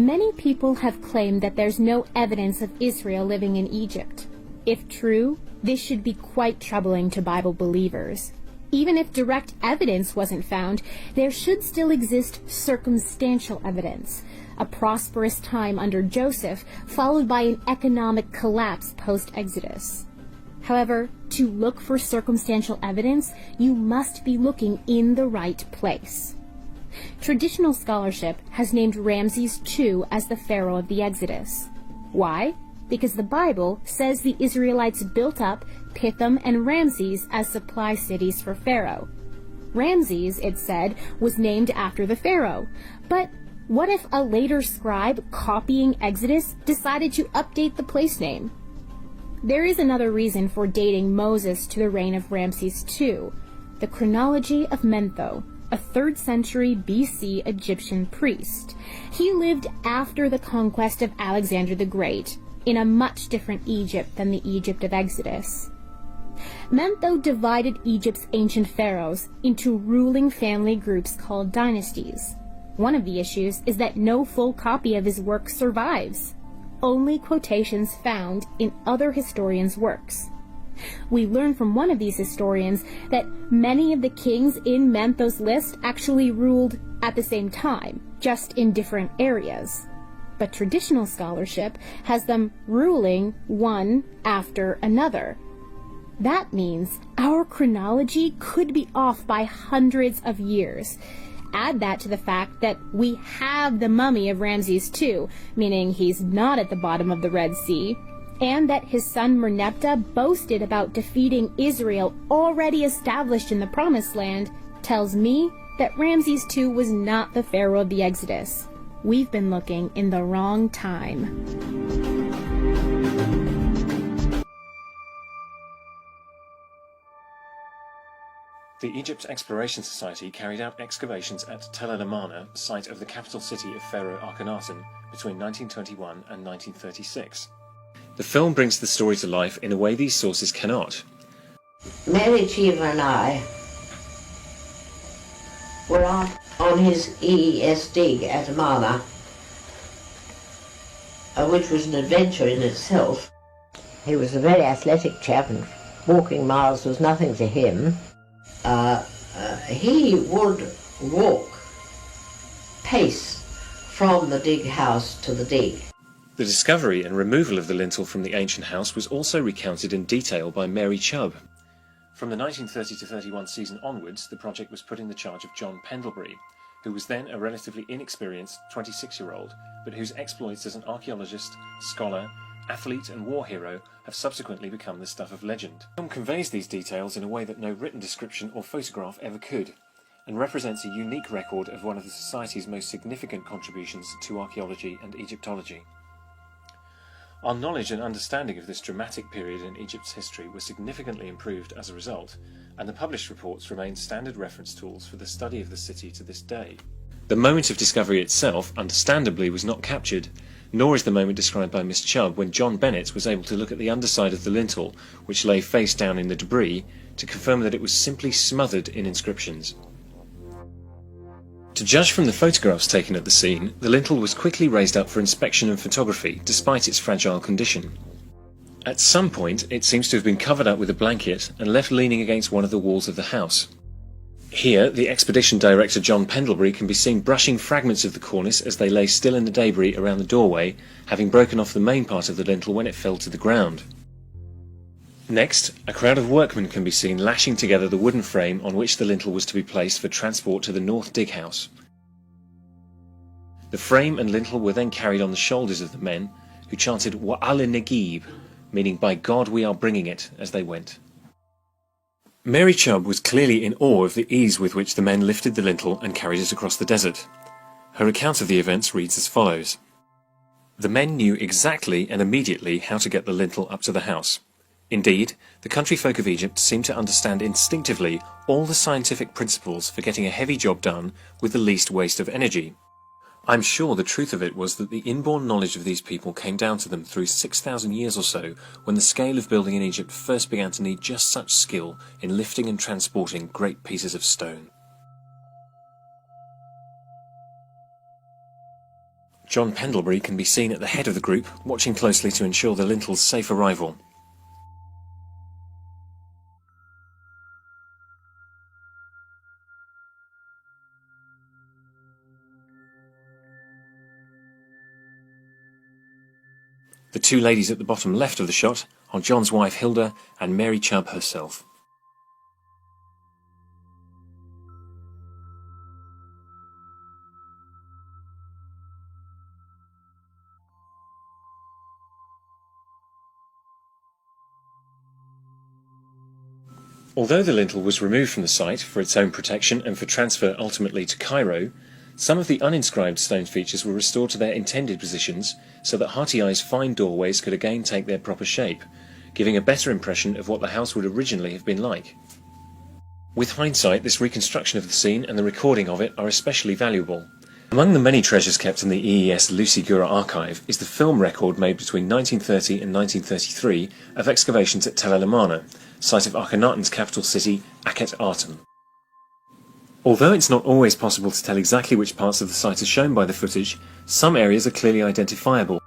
Many people have claimed that there's no evidence of Israel living in Egypt. If true, this should be quite troubling to Bible believers. Even if direct evidence wasn't found, there should still exist circumstantial evidence. A prosperous time under Joseph, followed by an economic collapse post-Exodus. However, to look for circumstantial evidence, you must be looking in the right place. Traditional scholarship has named Ramses II as the pharaoh of the Exodus. Why? Because the Bible says the Israelites built up Pithom and Ramses as supply cities for Pharaoh. Ramses, it said, was named after the pharaoh. But what if a later scribe copying Exodus decided to update the place name? There is another reason for dating Moses to the reign of Ramses II, the chronology of Mentho, a 3rd century BC Egyptian priest. He lived after the conquest of Alexander the Great, in a much different Egypt than the Egypt of Exodus. Mentho divided Egypt's ancient pharaohs into ruling family groups called dynasties. One of the issues is that no full copy of his work survives, only quotations found in other historians' works. We learn from one of these historians that many of the kings in Mentho's list actually ruled at the same time, just in different areas. But traditional scholarship has them ruling one after another. That means our chronology could be off by hundreds of years. Add that to the fact that we have the mummy of Ramses II, meaning he's not at the bottom of the Red Sea, and that his son Merneptah boasted about defeating Israel already established in the Promised Land, tells me that Ramses II was not the pharaoh of the Exodus. We've been looking in the wrong time. The Egypt Exploration Society carried out excavations at Tel El Amarna, site of the capital city of Pharaoh Akhenaten, between 1921 and 1936. The film brings the story to life in a way these sources cannot. Mary Cheever and I were out on his EES dig at Amarna, which was an adventure in itself. He was a very athletic chap, and walking miles was nothing to him. He would walk pace from the dig house to the dig. The discovery and removal of the lintel from the ancient house was also recounted in detail by Mary Chubb. From the 1930-31 season onwards, the project was put in the charge of John Pendlebury, who was then a relatively inexperienced 26-year-old, but whose exploits as an archaeologist, scholar, athlete and war hero have subsequently become the stuff of legend. The film conveys these details in a way that no written description or photograph ever could, and represents a unique record of one of the Society's most significant contributions to archaeology and Egyptology. Our knowledge and understanding of this dramatic period in Egypt's history was significantly improved as a result, and the published reports remain standard reference tools for the study of the city to this day. The moment of discovery itself, understandably, was not captured, nor is the moment described by Miss Chubb when John Bennett was able to look at the underside of the lintel, which lay face down in the debris, to confirm that it was simply smothered in inscriptions. To judge from the photographs taken at the scene, the lintel was quickly raised up for inspection and photography, despite its fragile condition. At some point, it seems to have been covered up with a blanket and left leaning against one of the walls of the house. Here, the expedition director John Pendlebury can be seen brushing fragments of the cornice as they lay still in the debris around the doorway, having broken off the main part of the lintel when it fell to the ground. Next, a crowd of workmen can be seen lashing together the wooden frame on which the lintel was to be placed for transport to the North Dig House. The frame and lintel were then carried on the shoulders of the men, who chanted Wa'ala Negib, meaning "By God we are bringing it," as they went. Mary Chubb was clearly in awe of the ease with which the men lifted the lintel and carried it across the desert. Her account of the events reads as follows. The men knew exactly and immediately how to get the lintel up to the house. Indeed, the country folk of Egypt seemed to understand instinctively all the scientific principles for getting a heavy job done with the least waste of energy. I'm sure the truth of it was that the inborn knowledge of these people came down to them through 6,000 years or so, when the scale of building in Egypt first began to need just such skill in lifting and transporting great pieces of stone. John Pendlebury can be seen at the head of the group, watching closely to ensure the lintels' safe arrival. The two ladies at the bottom left of the shot are John's wife Hilda and Mary Chubb herself. Although the lintel was removed from the site for its own protection and for transfer ultimately to Cairo, some of the uninscribed stone features were restored to their intended positions so that Hearty Eye's fine doorways could again take their proper shape, giving a better impression of what the house would originally have been like. With hindsight, this reconstruction of the scene and the recording of it are especially valuable. Among the many treasures kept in the EES Lucy Gura archive is the film record made between 1930 and 1933 of excavations at Tel El Amarna, site of Akhenaten's capital city, Akhet Artem. Although it's not always possible to tell exactly which parts of the site are shown by the footage, some areas are clearly identifiable.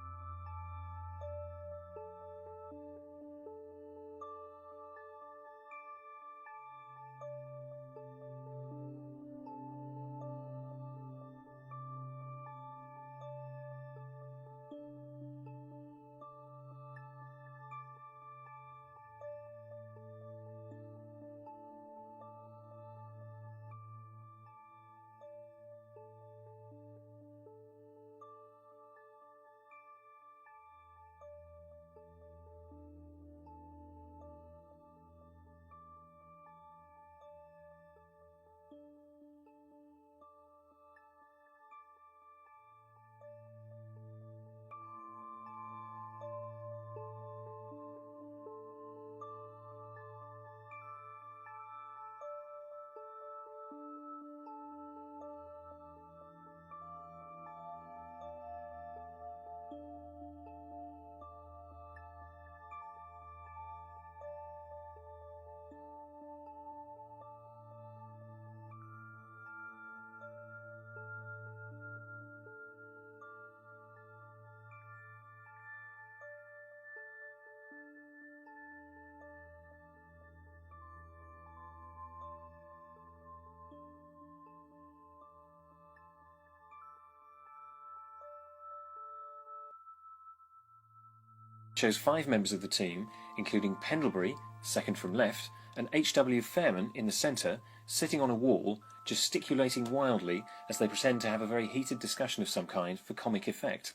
Shows 5 members of the team, including Pendlebury, second from left, and H.W. Fairman in the centre, sitting on a wall, gesticulating wildly as they pretend to have a very heated discussion of some kind for comic effect.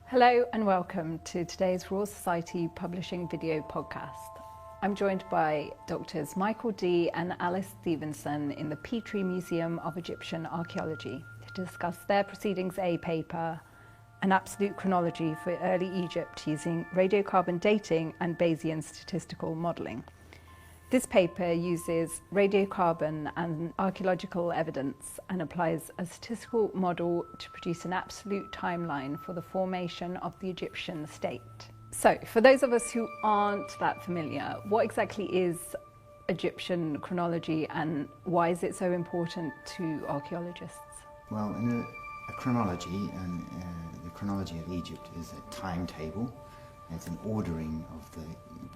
Hello and welcome to today's Royal Society Publishing video podcast. I'm joined by Doctors Michael D. and Alice Stevenson in the Petrie Museum of Egyptian Archaeology to discuss their Proceedings A paper, An Absolute Chronology for Early Egypt using Radiocarbon Dating and Bayesian Statistical Modelling. This paper uses radiocarbon and archaeological evidence and applies a statistical model to produce an absolute timeline for the formation of the Egyptian state. So, for those of us who aren't that familiar, what exactly is Egyptian chronology and why is it so important to archaeologists? Well, in a chronology, and the chronology of Egypt is a timetable. It's an ordering of the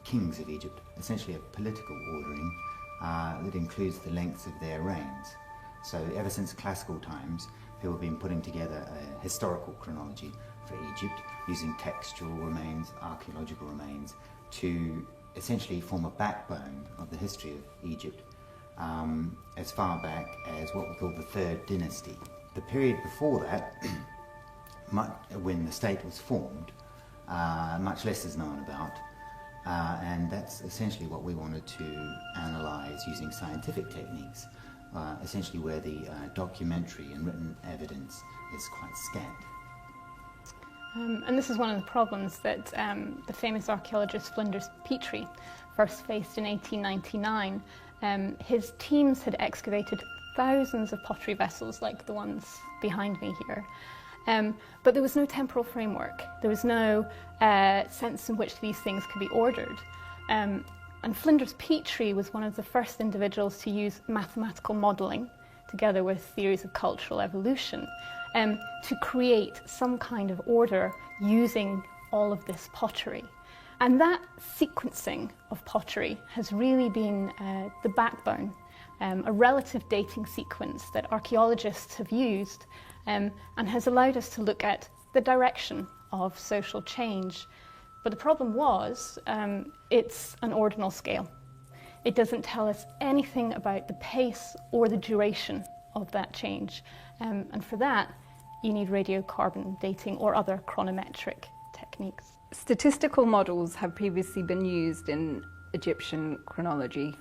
kings of Egypt, essentially a political ordering that includes the lengths of their reigns. So ever since classical times, people have been putting together a historical chronology for Egypt using textual remains, archaeological remains, to essentially form a backbone of the history of Egypt as far back as what we call the Third Dynasty. The period before that, when the state was formed, much less is known about, and that's essentially what we wanted to analyse using scientific techniques, essentially where the documentary and written evidence is quite scant. And this is one of the problems that the famous archaeologist Flinders Petrie first faced in 1899. His teams had excavated thousands of pottery vessels like the ones behind me here. But there was no temporal framework. There was no sense in which these things could be ordered. And Flinders Petrie was one of the first individuals to use mathematical modelling together with theories of cultural evolution, to create some kind of order using all of this pottery. And that sequencing of pottery has really been the backbone, a relative dating sequence that archaeologists have used and has allowed us to look at the direction of social change. But the problem was, it's an ordinal scale. It doesn't tell us anything about the pace or the duration of that change. And for that, you need radiocarbon dating or other chronometric techniques. Statistical models have previously been used in Egyptian chronology.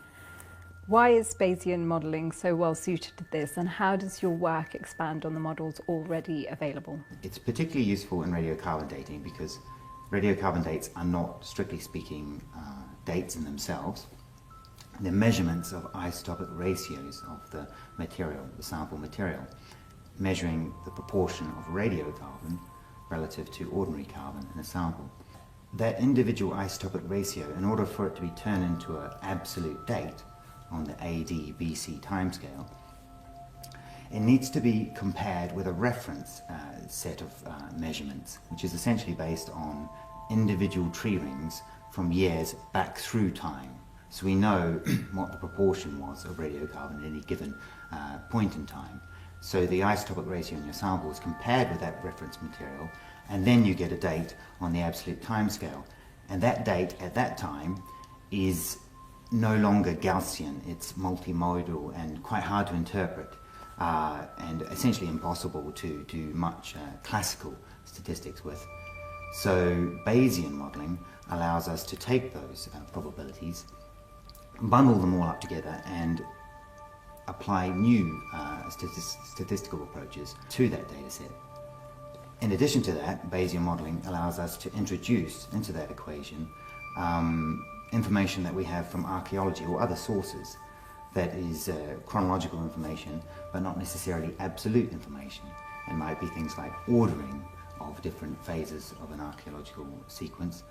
Why is Bayesian modelling so well suited to this, and how does your work expand on the models already available? It's particularly useful in radiocarbon dating because radiocarbon dates are not, strictly speaking, dates in themselves. They're measurements of isotopic ratios of the material, the sample material, measuring the proportion of radiocarbon relative to ordinary carbon in a sample. That individual isotopic ratio, in order for it to be turned into an absolute date on the AD-BC timescale, it needs to be compared with a reference set of measurements, which is essentially based on individual tree rings from years back through time. So we know what the proportion was of radiocarbon at any given point in time. So the isotopic ratio in your sample is compared with that reference material, and then you get a date on the absolute timescale. And that date at that time is no longer Gaussian, it's multimodal and quite hard to interpret, and essentially impossible to do much classical statistics with. So Bayesian modelling allows us to take those probabilities, bundle them all up together and apply new statistical approaches to that data set. In addition to that, Bayesian modelling allows us to introduce into that equation information that we have from archaeology or other sources that is chronological information, but not necessarily absolute information. It might be things like ordering of different phases of an archaeological sequence.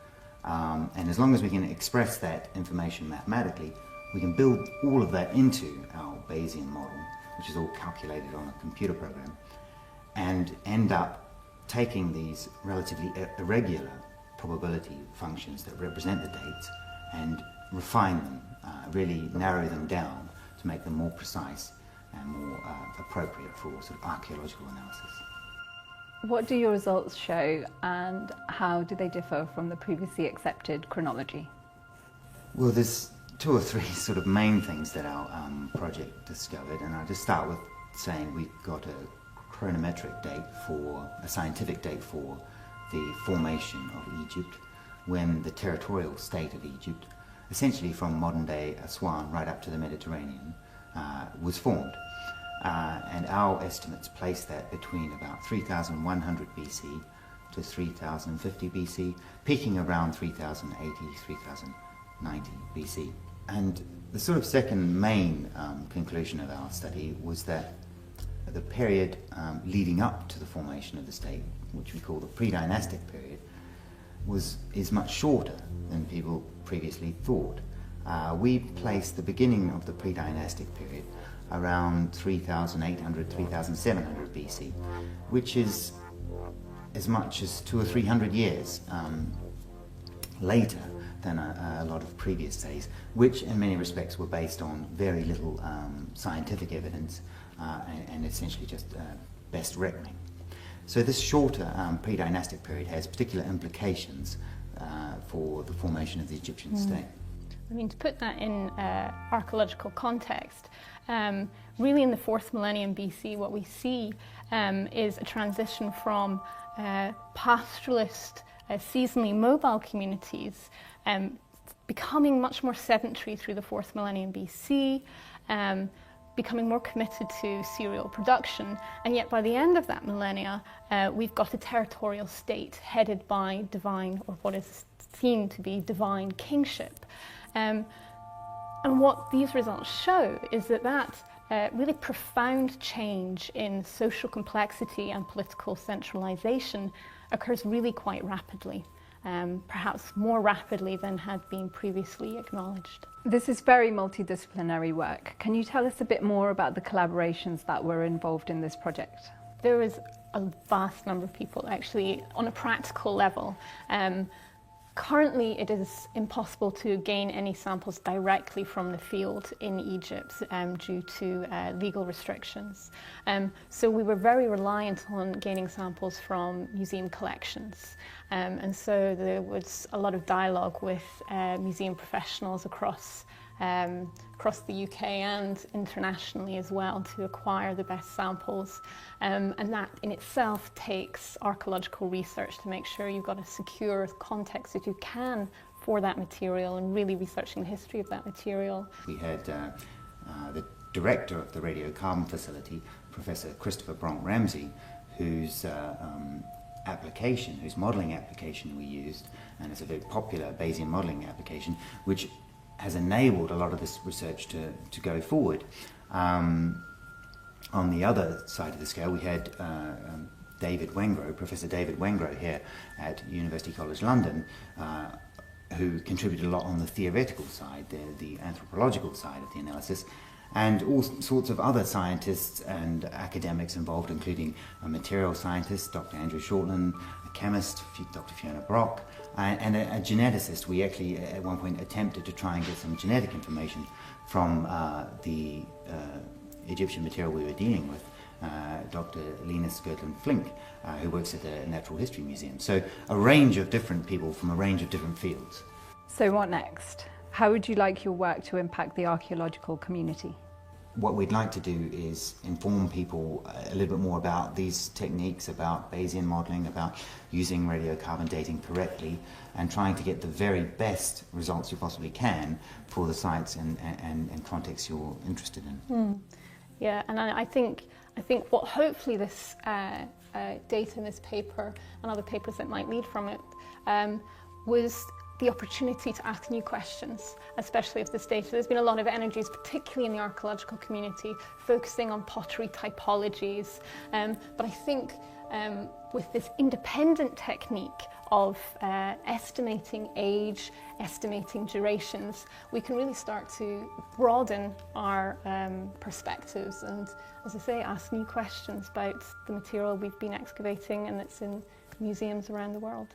And as long as we can express that information mathematically, we can build all of that into our Bayesian model, which is all calculated on a computer program, and end up taking these relatively irregular probability functions that represent the dates and refine them, really narrow them down to make them more precise and more appropriate for sort of archaeological analysis. What do your results show, and how do they differ from the previously accepted chronology? Well, there's two or three sort of main things that our project discovered, and I'll just start with saying we got a chronometric date for, a scientific date for the formation of Egypt when the territorial state of Egypt, essentially from modern-day Aswan right up to the Mediterranean, was formed. And our estimates place that between about 3100 BC to 3050 BC, peaking around 3080, 3090 BC. And the sort of second main conclusion of our study was that the period leading up to the formation of the state, which we call the pre-dynastic period, is much shorter than people previously thought. We placed the beginning of the pre-dynastic period around 3800, 3700 BC, which is as much as 200 or 300 years later than a lot of previous studies, which in many respects were based on very little scientific evidence and essentially just best reckoning. So this shorter pre-dynastic period has particular implications for the formation of the Egyptian state. I mean, to put that in archaeological context, really in the 4th millennium BC, what we see is a transition from pastoralist, seasonally mobile communities becoming much more sedentary through the 4th millennium BC, becoming more committed to cereal production, and yet by the end of that millennia, we've got a territorial state headed by divine, or what is seen to be divine kingship. And what these results show is that really profound change in social complexity and political centralization occurs really quite rapidly. perhaps more rapidly than had been previously acknowledged. This is very multidisciplinary work. Can you tell us a bit more about the collaborations that were involved in this project? There was a vast number of people, actually, on a practical level. Currently, it is impossible to gain any samples directly from the field in Egypt due to legal restrictions. So we were very reliant on gaining samples from museum collections. And so there was a lot of dialogue with museum professionals across the UK and internationally as well to acquire the best samples. And that in itself takes archaeological research to make sure you've got a secure context that you can for that material and really researching the history of that material. We had the director of the radiocarbon facility, Professor Christopher Bronk-Ramsey, whose modelling application we used, and it's a very popular Bayesian modelling application, which has enabled a lot of this research to go forward. On the other side of the scale, we had Professor David Wengrow here at University College London, who contributed a lot on the theoretical side, the anthropological side of the analysis, and all sorts of other scientists and academics involved, including a material scientist, Dr. Andrew Shortland, a chemist, Dr. Fiona Brock, and a geneticist. We actually at one point attempted to try and get some genetic information from the Egyptian material we were dealing with, Dr. Lena Skirtland-Flink, who works at the Natural History Museum. So a range of different people from a range of different fields. So what next? How would you like your work to impact the archaeological community? What we'd like to do is inform people a little bit more about these techniques, about Bayesian modelling, about using radiocarbon dating correctly, and trying to get the very best results you possibly can for the sites and contexts you're interested in. Yeah, and I think what hopefully this data in this paper and other papers that might lead from it was the opportunity to ask new questions, especially of this data. There's been a lot of energies, particularly in the archaeological community, focusing on pottery typologies. But I think with this independent technique of estimating age, estimating durations, we can really start to broaden our perspectives and, as I say, ask new questions about the material we've been excavating and that's in museums around the world.